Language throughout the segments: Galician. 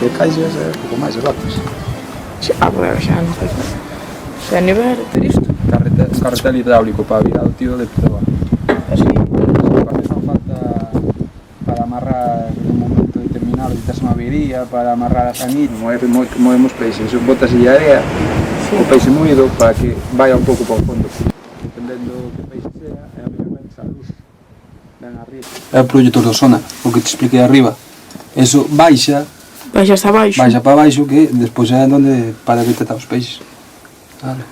de caixas e un pouco máis de vacas. Pero xa non fai nada. Xa a nivel de isto. Un carretel hidráulico para virar o tiro de proa. Así. Para que non falta para amarrar en un momento determinado, quitas unha avería para amarrar a sanita, movemos peixes, botas e area, o peixe moído para que vaya un pouco para o fondo. Dependendo que peixe sea, é a mellor ben a luz. Ben arriba. É o proxector do sonar, o que te expliquei arriba. Eso baixa Baixa hasta baixo. baixa para baixo, que despois é onde para detectar os peixes. Vale.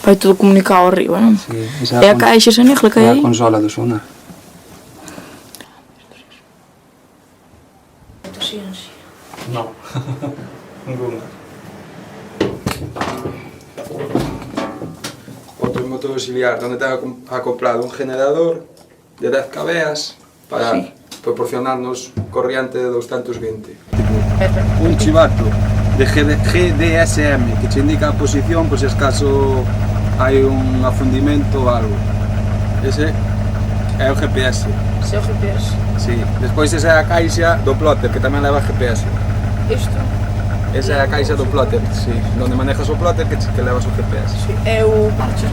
Vai todo comunicado arriba, non? Sí, E a caixa esa negra que hai é a aí? consola do sonar. No, ninguna. Outro motor auxiliar onde ten acoplado un generador de 10 kV para proporcionarnos corriente de 220. Un chivato de GDSM que te indica a posición por se escaso hai un afundimento ou algo. Ese é o GPS. Ese é o GPS. Sí. Despois esa é a caixa do plotter que tamén leva GPS. Isto? Esa é a caixa do plotter, sí, onde manejas o plotter que levas o GPS. Sí. É o parche.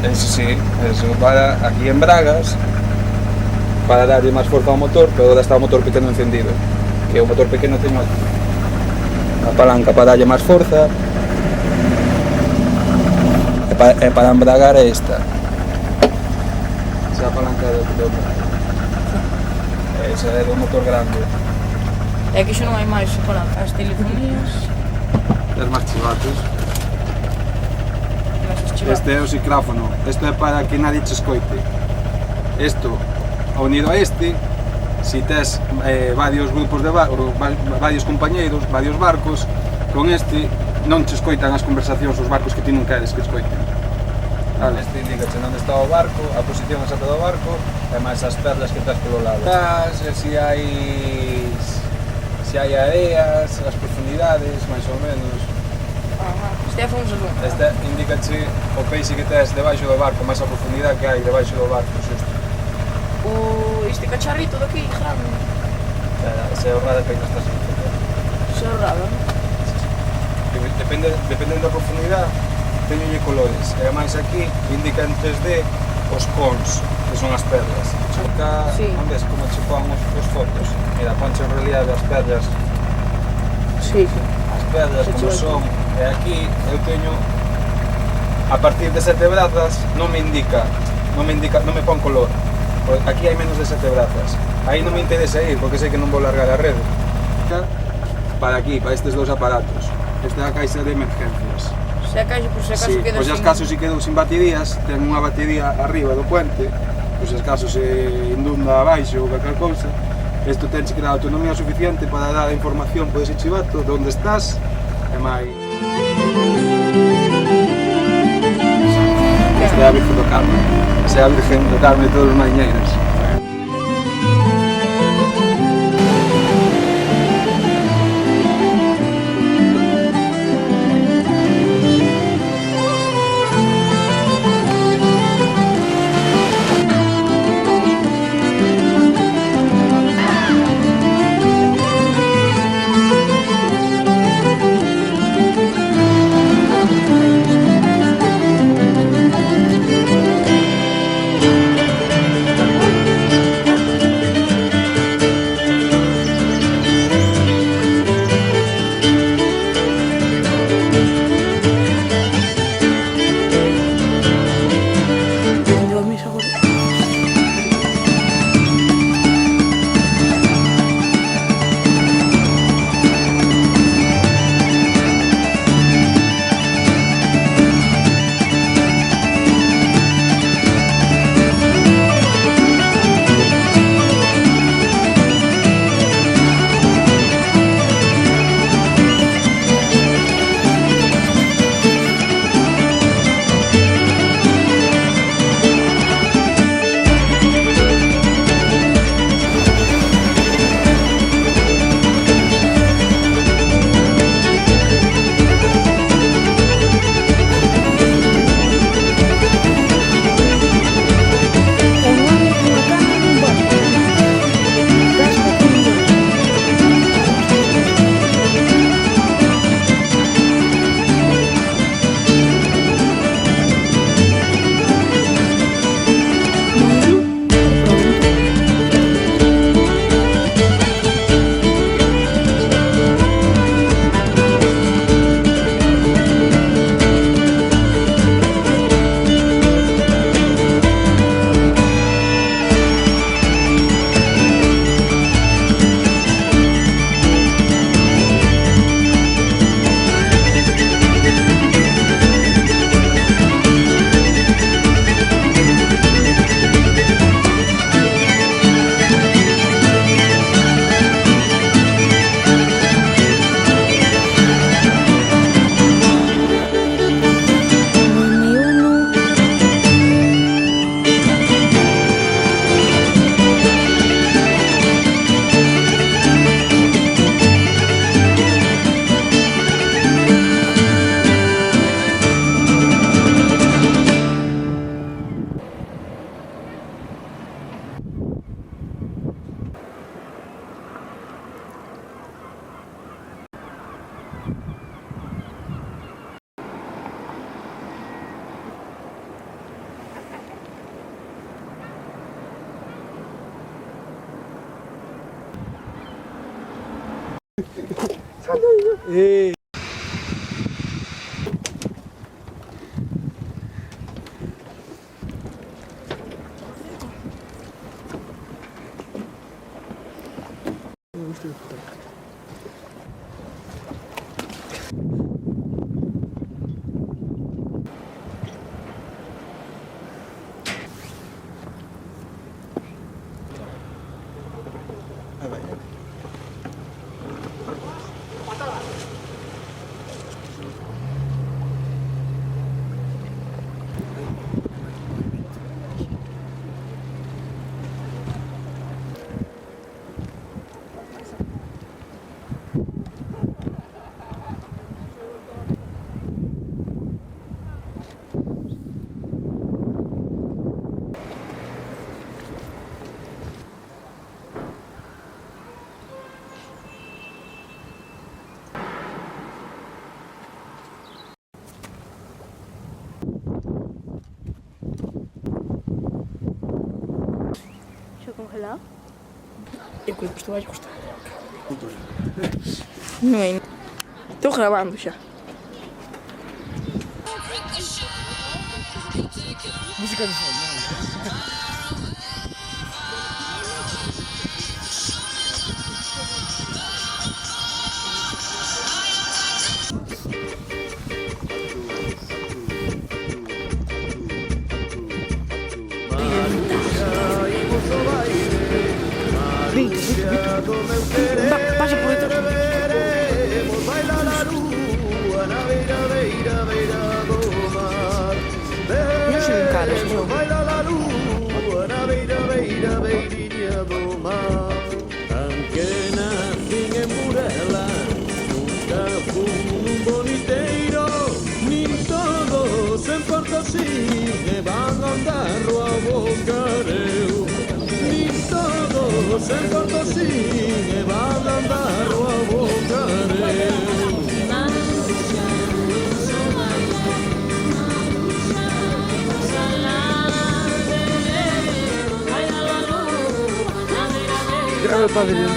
Ese sí, eso para aquí en Bragas, para darlle máis forza ao motor, pero onde está o motor pequeno encendido, que o motor pequeno ten aquí. A palanca para darlle máis forza, e para embragar é esta. Esa é a palanca do esa é do motor grande. E aquí xa non hai máis palanca, as telefonías. As máis chivatos. Este é o xicráfono, isto é para que nadie te escoite. Isto, unido a este, si tes varios grupos de varios compañeiros, varios barcos, con este non te escoitan as conversacións dos barcos que ti non queres que escoiten. Vale, este indicache onde está o barco, a posición exacta do barco, e máis as perlas que tes polo lado. Se hai areas, as profundidades, máis ou menos. Este é famoso non? Este indicache o peixe que tes debaixo do barco, máis a profundidade que hai debaixo do barco, xusto. Este cacharrito daqui, grande. Ese é o radar que aí estás a enfocar. Ese é o radar. Dependendo da profundidade, teñolle colores. E máis aquí indica en 3D os cons, que son as perlas. Acá, non ves como che pon os fotos? Mira, ponche en realidade as perlas. Sí. As perlas como son. E aquí eu teño, a partir de 7 brazas, non me pon color. Aquí hai menos de 7 brazas. Aí non me interesa ir, porque sei que non vou largar a rede. Para aquí, para estes dous aparatos. Esta é a caixa de emergencias. Se a caixa, por se acaso queda sin... Pois se quedou sin baterías, ten unha batería arriba do puente, pois se acaso se inunda abaixo ou calquer cousa, isto ten que dar autonomía suficiente para dar a información por ese chivato de onde estás e máis. Esta é a Virgen do Carme, esta é a Virgen do Carme de todos os mariñeiros. ¿Yo congelado? Eu cuido que isto vai gostar. Não é? Estou gravando já. Música de fundo. Pasa por detrás. Eu sou um cara, eu sou. Aunque nací en Burela, nunca fui un boniteiro, ni todos en Portosí me van a andar a bocareo, ni todos en Portosí me van a andar a bocareo. Graba el pabellón.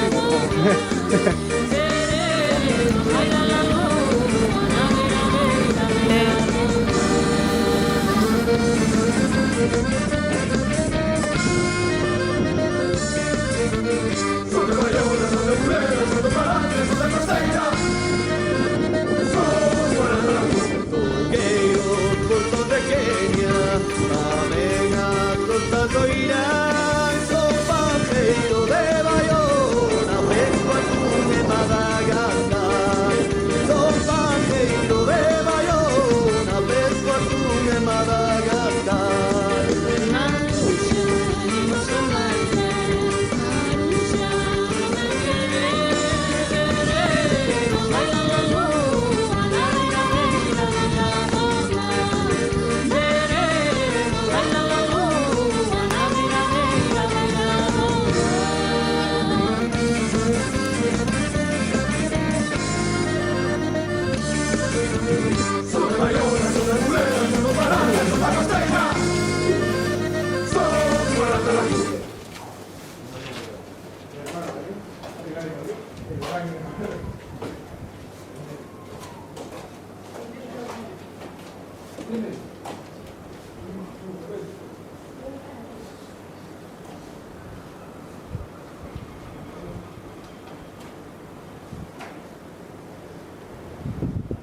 Dime.